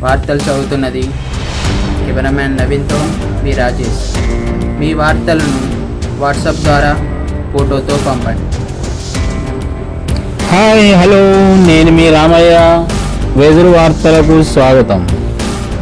వార్తలు చదువుతున్నది కెమెరామ్యాన్ నవీన్తో మీ రాజేష్. మీ వార్తలను వాట్సాప్ ద్వారా ఫోటోతో పంపండి. హాయ్, హలో, నేను మీ రామయ్య. వెదురు వార్తలకు స్వాగతం.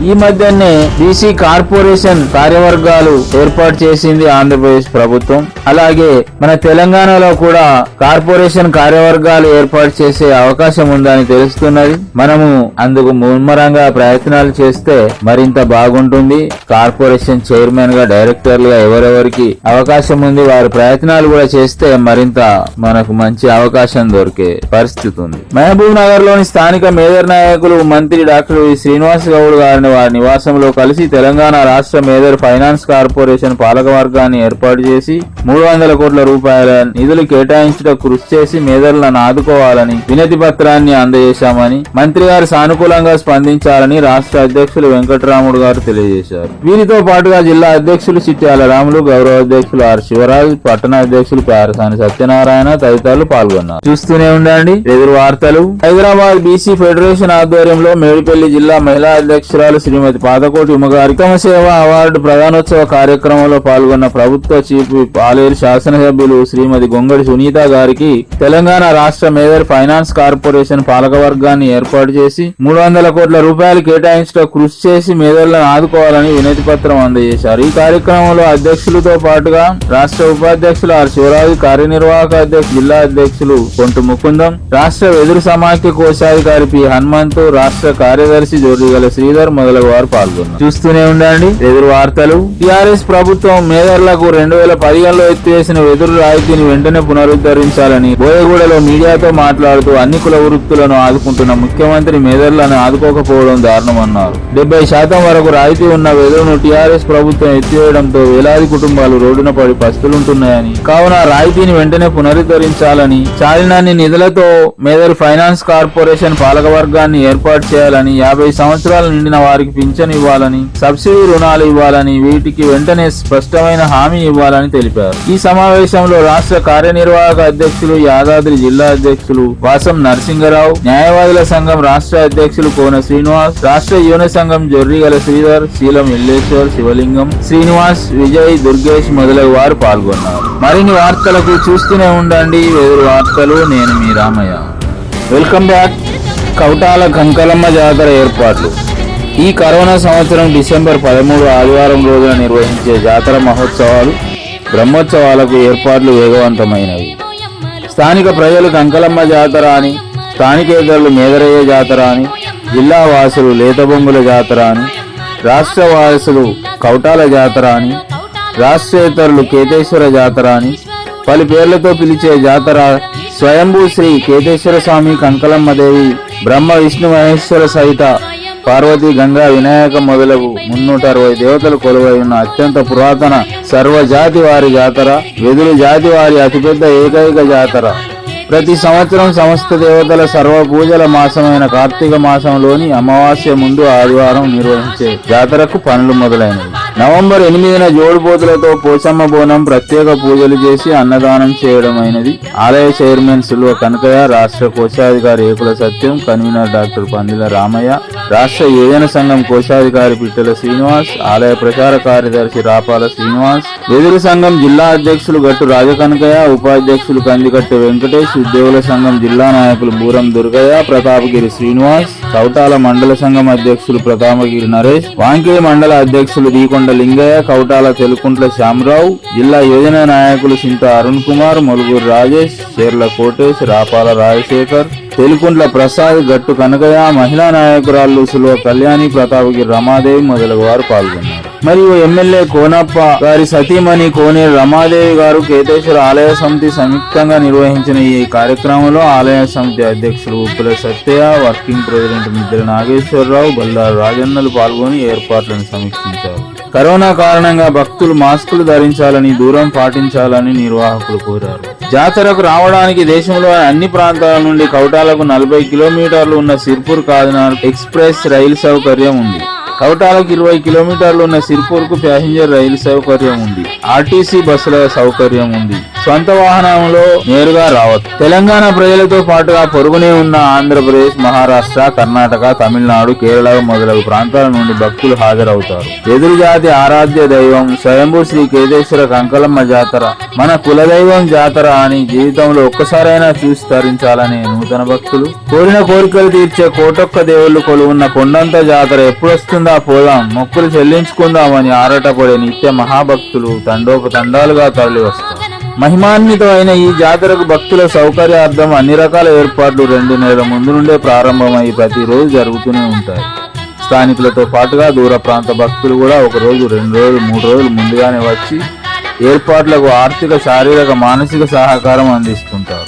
ఈ మధ్యనే బీసీ కార్పొరేషన్ కార్యవర్గాలు ఏర్పాటు చేసింది ఆంధ్రప్రదేశ్ ప్రభుత్వం. అలాగే మన తెలంగాణలో కూడా కార్పొరేషన్ కార్యవర్గాలు ఏర్పాటు చేసే అవకాశం ఉందని తెలుస్తున్నది. మనము అందుకు ముమ్మరంగా ప్రయత్నాలు చేస్తే మరింత బాగుంటుంది. కార్పొరేషన్ చైర్మన్ గా, డైరెక్టర్లుగా ఎవరెవరికి అవకాశం ఉంది వారి ప్రయత్నాలు కూడా చేస్తే మరింత మనకు మంచి అవకాశం దొరికే పరిస్థితి ఉంది. మహబూబ్ నగర్ లోని స్థానిక మేదర్ నాయకులు మంత్రి డాక్టర్ శ్రీనివాస్ గౌడ్ గారిని వారి నివాసంలో కలిసి తెలంగాణ రాష్ట్ర మేదర్ ఫైనాన్స్ కార్పొరేషన్ పాలకవర్గాన్ని ఏర్పాటు చేసి 300 కోట్ల రూపాయల నిధులు కేటాయించడం కృషి చేసి మేదర్లను ఆదుకోవాలని వినతి పత్రాన్ని అందజేశామని, మంత్రి గారు సానుకూలంగా స్పందించాలని రాష్ట్ర అధ్యక్షులు వెంకటరాముడు గారు తెలియజేశారు. వీరితో పాటుగా జిల్లా అధ్యక్షులు చిట్యాల రాములు, గౌరవ అధ్యక్షులు ఆర్ శివరాజ్, పట్టణ అధ్యక్షులు ప్యారసాని సత్యనారాయణ తదితరులు పాల్గొన్నారు. చూస్తూనే ఉండండి ఎదురు వార్తలు. హైదరాబాద్ బీసీ ఫెడరేషన్ ఆధ్వర్యంలో మేడిపల్లి జిల్లా మహిళా అధ్యక్షురాలు శ్రీమతి పాదకోటి ఉమ్మగారి ఉత్తమ సేవ అవార్డు ప్రధానోత్సవ కార్యక్రమంలో పాల్గొన్న ప్రభుత్వ చీఫ్ పాలేరు శాసనసభ్యులు శ్రీమతి గొంగడి సునీత గారికి తెలంగాణ రాష్ట్ర మేదర్ ఫైనాన్స్ కార్పొరేషన్ పాలకవర్గాన్ని ఏర్పాటు చేసి 300 కోట్ల రూపాయలు కేటాయించడం కృషి చేసి మేదర్లను ఆదుకోవాలని వినతి పత్రం అందజేశారు. ఈ కార్యక్రమంలో అధ్యక్షులతో పాటుగా రాష్ట్ర ఉపాధ్యక్షులు ఆర్ శివరాజు, కార్యనిర్వాహక అధ్యక్షులు జిల్లా అధ్యక్షులు కొంటు ముకుందం, రాష్ట్ర వెదురు సమాఖ్య కోశాధికారి పి హనుమంతు, రాష్ట్ర కార్యదర్శి జోడిగల శ్రీధర్ మొదలగు వారు పాల్గొన్నారు. చూస్తూనే ఉండండి ఎదురు వార్తలు. టీఆర్ఎస్ ప్రభుత్వం మేదర్లకు 2015లో ఎత్తివేసిన వెదురు రాయితీని వెంటనే పునరుద్ధరించాలని బోయగూడలో మీడియాతో మాట్లాడుతూ అన్ని కుల వృత్తులను ఆదుకుంటున్న ముఖ్యమంత్రి మేదర్లను ఆదుకోకపోవడం దారుణమన్నారు. 70% వరకు రాయితీ ఉన్న వెదురును టీఆర్ఎస్ ప్రభుత్వం ఎత్తివేయడంతో వేలాది కుటుంబాలు రోడ్డున పడి పస్తులుంటున్నాయని, కావున రాయితీని వెంటనే పునరుద్ధరించాలని, చాలినన్ని నిధులతో మేదర్ ఫైనాన్స్ కార్పొరేషన్ పాలకవర్గాన్ని ఏర్పాటు చేయాలని, 50 సంవత్సరాలు నిండిన వారికి పింఛన్ ఇవ్వాలని, సబ్సిడీ రుణాలు ఇవ్వాలని, వీటికి వెంటనే స్పష్టమైన హామీ ఇవ్వాలని తెలిపారు. ఈ సమావేశంలో రాష్ట్ర కార్యనిర్వాహక అధ్యక్షులు యాదాద్రి జిల్లా అధ్యక్షులు వాసం నరసింగరావు, న్యాయవాదుల సంఘం రాష్ట్ర అధ్యక్షులు కోన శ్రీనివాస్, రాష్ట్ర యువన సంఘం జొర్రిగల శ్రీధర్, శీలం ఎల్లేశ్వర్, శివలింగం, శ్రీనివాస్, విజయ్, దుర్గేష్ మొదలగు వారు పాల్గొన్నారు. మరిన్ని వార్తలకు చూస్తూనే ఉండండి వెదురు వార్తలు. నేను మీ రామయ్య. Welcome back. కౌటాల కంకలమ్మ జాతర ఏర్పాట్లు. ఈ కరోనా సంవత్సరం డిసెంబర్ 13 ఆదివారం రోజున నిర్వహించే జాతర మహోత్సవాలు, బ్రహ్మోత్సవాలకు ఏర్పాట్లు వేగవంతమైనవి. స్థానిక ప్రజలు కంకలమ్మ జాతర అని, స్థానికేతరులు మేదరయ్య జాతర అని, జిల్లా వాసులు లేతబొంగుల జాతర అని, రాష్ట్ర వాసులు కౌటాల జాతర అని, రాష్ట్రేతరులు కేతేశ్వర జాతర అని పలు పేర్లతో పిలిచే జాతర స్వయంభూ శ్రీ కేతేశ్వర స్వామి, కంకలమ్మదేవి, బ్రహ్మ విష్ణు మహేశ్వర సహిత పార్వతి, గంగా, వినాయక మొదలగు 360 దేవతలు కొలువై ఉన్న అత్యంత పురాతన సర్వజాతి వారి జాతర, వెదురు జాతి వారి అతిపెద్ద ఏకైక జాతర. ప్రతి సంవత్సరం సమస్త దేవతల సర్వ పూజల మాసమైన కార్తీక మాసంలోని అమావాస్య ముందు ఆదివారం నిర్వహించే జాతరకు పనులు మొదలైనవి. నవంబర్ 8న జోడుపోతులతో పోచమ్మ బోనం, ప్రత్యేక పూజలు చేసి అన్నదానం చేయడమైనది. ఆలయ చైర్మన్ సుల్వ కనకయ్య, రాష్ట్ర కోశాధికారి ఏకుల సత్యం, కన్వీనర్ డాక్టర్ పందిల రామయ్య, రాష్ట్ర యువజన సంఘం కోశాధికారి పిట్టల శ్రీనివాస్, ఆలయ ప్రచార కార్యదర్శి రాపాల శ్రీనివాస్, వెదురు సంఘం జిల్లా అధ్యక్షులు గట్టు రాజకనకయ్య, ఉపాధ్యక్షులు కందికట్టె వెంకటేష్, ఉద్యోగుల సంఘం జిల్లా నాయకులు బూరం దుర్గయ్య, ప్రతాపగిరి శ్రీనివాస్, కౌటాల మండల సంఘం అధ్యక్షులు ప్రతాపగిరి నరేష్, వాంకిడి మండల అధ్యక్షులు దీకొండ లింగయ్య, కౌటాల తెలుకుంట్ల శ్యామరావు, జిల్లా యోజన నాయకులు సింత అరుణ్ కుమార్, మొలుగురు రాజేష్, చేర్ల కోటేష్, రాపాల రాజశేఖర్, తెలుకుంట్ల ప్రసాద్, గట్టు కనకయ్య, మహిళా నాయకురాళ్లు సులువ కళ్యాణి, ప్రతాపగిరి రమాదేవి మొదలగు వారు పాల్గొన్నారు. మరియు ఎమ్మెల్యే కోనప్ప గారి సతీమణి కోనేరు రమాదేవి గారు కేతేశ్వర ఆలయ సమితి సంయుక్తంగా నిర్వహించిన ఈ కార్యక్రమంలో ఆలయ సమితి అధ్యక్షులు ఉప్పుల సత్యయ్య, వర్కింగ్ ప్రెసిడెంట్ మిద్దెల నాగేశ్వరరావు, బల్లారు రాజన్నలు పాల్గొని ఏర్పాట్లను సమీక్షించారు. కరోనా కారణంగా భక్తులు మాస్కులు ధరించాలని, దూరం పాటించాలని నిర్వాహకులు కోరారు. జాతరకు రావడానికి దేశంలో అన్ని ప్రాంతాల నుండి కౌటాలకు 40 కిలోమీటర్లు ఉన్న సిర్పూర్ కాదినార్ ఎక్స్ప్రెస్ రైలు సౌకర్యం ఉంది. కౌటాలకు 20 కిలోమీటర్లు ఉన్న సిర్పూర్ కు ప్యాసింజర్ రైలు సౌకర్యం ఉంది. ఆర్టీసీ బస్సుల సౌకర్యం ఉంది. సొంత వాహనంలో నేరుగా రావచ్చు. తెలంగాణ ప్రజలతో పాటుగా పొరుగునే ఉన్న ఆంధ్రప్రదేశ్, మహారాష్ట్ర, కర్ణాటక, తమిళనాడు, కేరళ మొదలగు ప్రాంతాల నుండి భక్తులు హాజరవుతారు. ఎదురు జాతి ఆరాధ్య దైవం స్వయంభూ శ్రీ కేతేశ్వర కంకలమ్మ జాతర మన కులదైవం జాతర అని జీవితంలో ఒక్కసారైనా చూసి తరించాలనే నూతన భక్తులు, కోరిన కోరికలు తీర్చే కోటొక్క దేవుళ్ళు కొలువున్న కొండంత జాతర ఎప్పుడొస్తుందా పోదాం, మొక్కులు చెల్లించుకుందామని ఆరాటపడే నిత్య మహాభక్తులు తండోపతండాలుగా తరలి వస్తారు. మహిమాన్వితమైన ఈ జాతరకు భక్తుల సౌకర్యార్థం అన్ని రకాల ఏర్పాట్లు 2 నెలల ముందు నుండే ప్రారంభమై ప్రతిరోజు జరుగుతూనే ఉంటాయి. స్థానికులతో పాటుగా దూర ప్రాంత భక్తులు కూడా 1 రోజు, 2 రోజులు, 3 రోజులు ముందుగానే వచ్చి ఏర్పాట్లకు ఆర్థిక, శారీరక, మానసిక సహకారం అందిస్తుంటారు.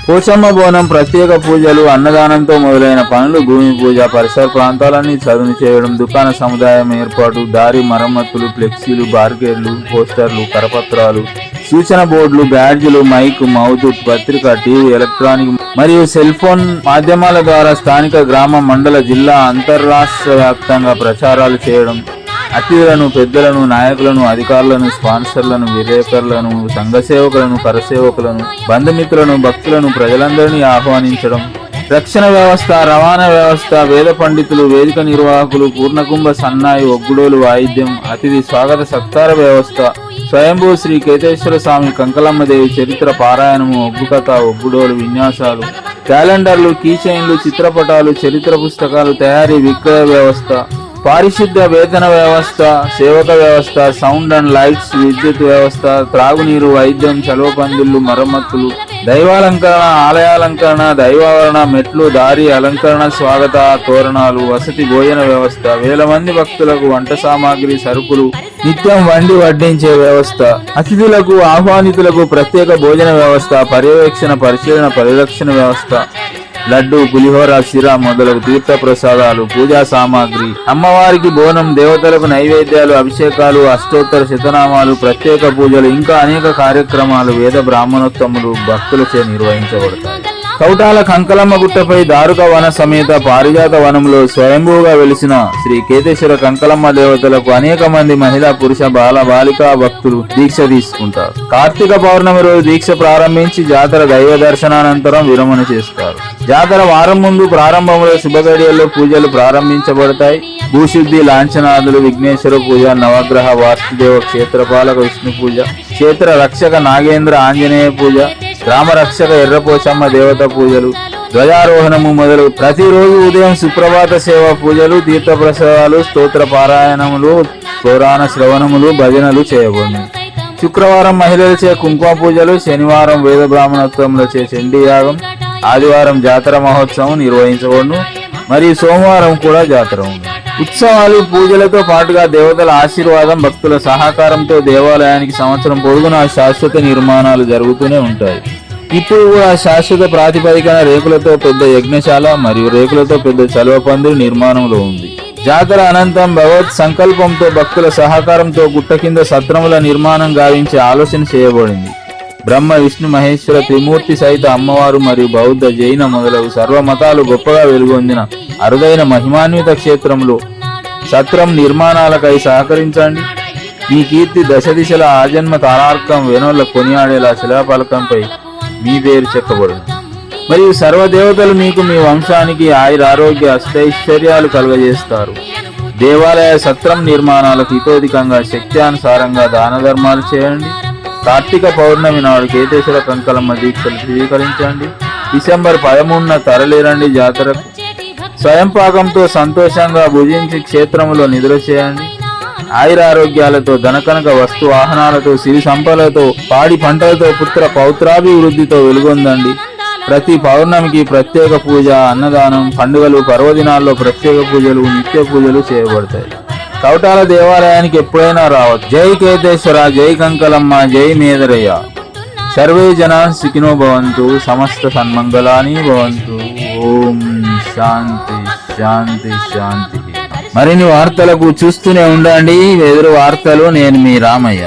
పోచమ్మ బోనం, ప్రత్యేక పూజలు, అన్నదానంతో మొదలైన పనులు, భూమి పూజ, పరిసర ప్రాంతాలన్నీ చదును చేయడం, దుకాణ సముదాయం ఏర్పాటు, దారి మరమ్మతులు, ఫ్లెక్సీలు, బార్గేడ్లు, పోస్టర్లు, కరపత్రాలు, సూచన బోర్డులు, బ్యాడ్జీలు, మైక్, మౌత్, పత్రిక, టీవీ, ఎలక్ట్రానిక్ మరియు సెల్ ఫోన్ మాధ్యమాల ద్వారా స్థానిక గ్రామ, మండల, జిల్లా, అంతర్రాష్ట్ర వ్యాప్తంగా ప్రచారాలు చేయడం, అతిథులను, పెద్దలను, నాయకులను, అధికారులను, స్పాన్సర్లను, విలేకరులను, సంఘ సేవకులను, కరసేవకులను, బంధుమిత్రులను, భక్తులను, ప్రజలందరినీ ఆహ్వానించడం, రక్షణ వ్యవస్థ, రవాణా వ్యవస్థ, వేద పండితులు, వేదిక నిర్వాహకులు, పూర్ణకుంభ, సన్నాయి, ఒగ్గుడోలు వాయిద్యం, అతిథి స్వాగత సత్కార వ్యవస్థ, స్వయంభూ శ్రీ కేతేశ్వర స్వామి కంకలమ్మదేవి చరిత్ర పారాయణము, ఒగ్గు కథ, ఒగ్గుడోలు విన్యాసాలు, క్యాలెండర్లు, కీచైన్లు, చిత్రపటాలు, చరిత్ర పుస్తకాలు తయారీ, విక్రయ వ్యవస్థ, పారిశుద్ధ్య వేతన వ్యవస్థ, సేవక వ్యవస్థ, సౌండ్ అండ్ లైట్స్, విద్యుత్ వ్యవస్థ, త్రాగునీరు, వైద్యం, చలువ పందిళ్లు, మరమ్మతులు, దైవాలంకరణ, ఆలయాలంకరణ, దైవావరణ, మెట్లు, దారి అలంకరణ, స్వాగత తోరణాలు, వసతి, భోజన వ్యవస్థ, వేల మంది భక్తులకు వంట సామాగ్రి, సరుకులు నిత్యం వండి వడ్డించే వ్యవస్థ, అతిథులకు, ఆహ్వానితులకు ప్రత్యేక భోజన వ్యవస్థ, పర్యవేక్షణ, పరిశీలన, పరిరక్షణ వ్యవస్థ, లడ్డు, పులిహోర, సిర మొదలగు తీర్థ ప్రసాదాలు, పూజా సామాగ్రి, అమ్మవారికి బోనం, దేవతలకు నైవేద్యాలు, అభిషేకాలు, అష్టోత్తర శతనామాలు, ప్రత్యేక పూజలు, ఇంకా అనేక కార్యక్రమాలు వేద బ్రాహ్మణోత్తములు భక్తులచే నిర్వహించబడతాయి. కౌటాల కంకలమ్మ గుట్టపై దారుక వన సమేత పారిజాత వనంలో స్వయంభూగా వెలిసిన శ్రీ కేతేశ్వర కంకలమ్మ దేవతలకు అనేక మంది మహిళా, పురుష, బాల, బాలికా భక్తులు దీక్ష తీసుకుంటారు. కార్తీక పౌర్ణమి రోజు దీక్ష ప్రారంభించి జాతర దైవ దర్శనానంతరం విరమణ చేస్తారు. జాతర వారం ముందు ప్రారంభంలో శుభగడియల్లో పూజలు ప్రారంభించబడతాయి. భూశుద్ధి, లాంఛనాదులు, విఘ్నేశ్వర పూజ, నవగ్రహ వాస్తుదేవ, క్షేత్రపాలక విష్ణు పూజ, క్షేత్ర రక్షక నాగేంద్ర ఆంజనేయ పూజ, గ్రామ రక్షక ఎర్రపోచమ్మ దేవత పూజలు, ధ్వజారోహణము మొదలు ప్రతిరోజు ఉదయం సుప్రభాత సేవ పూజలు, తీర్థ ప్రసాదాలు, స్తోత్ర పారాయణములు, పురాణ శ్రవణములు, భజనలు చేయబడును. శుక్రవారం మహిళలచే కుంకుమ పూజలు, శనివారం వేద బ్రాహ్మణోత్సవంలచే చండీ యాగం, ఆదివారం జాతర మహోత్సవం నిర్వహించబడును. మరియు సోమవారం కూడా జాతర ఉంది. ఉత్సవాలు, పూజలతో పాటుగా దేవతల ఆశీర్వాదం, భక్తుల సహకారంతో దేవాలయానికి సంవత్సరం పొడుగునా శాశ్వత నిర్మాణాలు జరుగుతూనే ఉంటాయి. ఇప్పుడు కూడా శాశ్వత ప్రాతిపదికన రేకులతో పెద్ద యజ్ఞశాల మరియు రేకులతో పెద్ద చలువ పందిరి నిర్మాణంలో ఉంది. జాతర అనంతరం భగవత్ సంకల్పంతో భక్తుల సహకారంతో గుట్ట కింద సత్రముల నిర్మాణం గావించే ఆలోచన చేయబడింది. బ్రహ్మ, విష్ణు, మహేశ్వర త్రిమూర్తి సహిత అమ్మవారు మరియు బౌద్ధ, జైన మొదలగు సర్వమతాలు గొప్పగా వెలుగొందిన అరుదైన మహిమాన్విత క్షేత్రంలో సత్రం నిర్మాణాలకై సహకరించండి. మీ కీర్తి దశ దిశల ఆజన్మ తారార్కం వేణోళ్ళ కొనియాడేలా శిలాఫలకంపై మీ పేరు చెక్కబడును. మరియు సర్వదేవతలు మీకు, మీ వంశానికి ఆయురారోగ్య అష్టైశ్వర్యాలు కలుగజేస్తారు. దేవాలయ సత్రం నిర్మాణాలకు ఇతోధికంగా శక్త్యానుసారంగా దాన ధర్మాలు చేయండి. కార్తీక పౌర్ణమి నాడు కేతేశ్వర కంకలమ్మ దీక్షలు స్వీకరించండి. డిసెంబర్ 13న తరలిరండి జాతరకు. స్వయం పాకంతో సంతోషంగా భుజించి క్షేత్రములో నిద్ర చేయండి. ఆయురారోగ్యాలతో, ధనకనక వస్తు వాహనాలతో, సిరి సంపదలతో, పాడి పంటలతో, పుత్ర పౌత్రాభివృద్ధితో వెలుగొందండి. ప్రతి పౌర్ణమికి ప్రత్యేక పూజ, అన్నదానం, పండుగలు, పర్వదినాల్లో ప్రత్యేక పూజలు, నిత్య పూజలు చేయబడతాయి. కౌటాల దేవాలయానికి ఎప్పుడైనా రావచ్చు. జై కేతేశ్వర, జై కంకలమ్మ, జై మేదరయ్య. సర్వే జనా సుఖినో భవంతు, సమస్త సన్మంగళాని భవంతు. ఓం శాంతి శాంతి శాంతి. మరిన్ని వార్తలకు చూస్తూనే ఉండండి వెదురు వార్తలు. నేను మీ రామయ్య.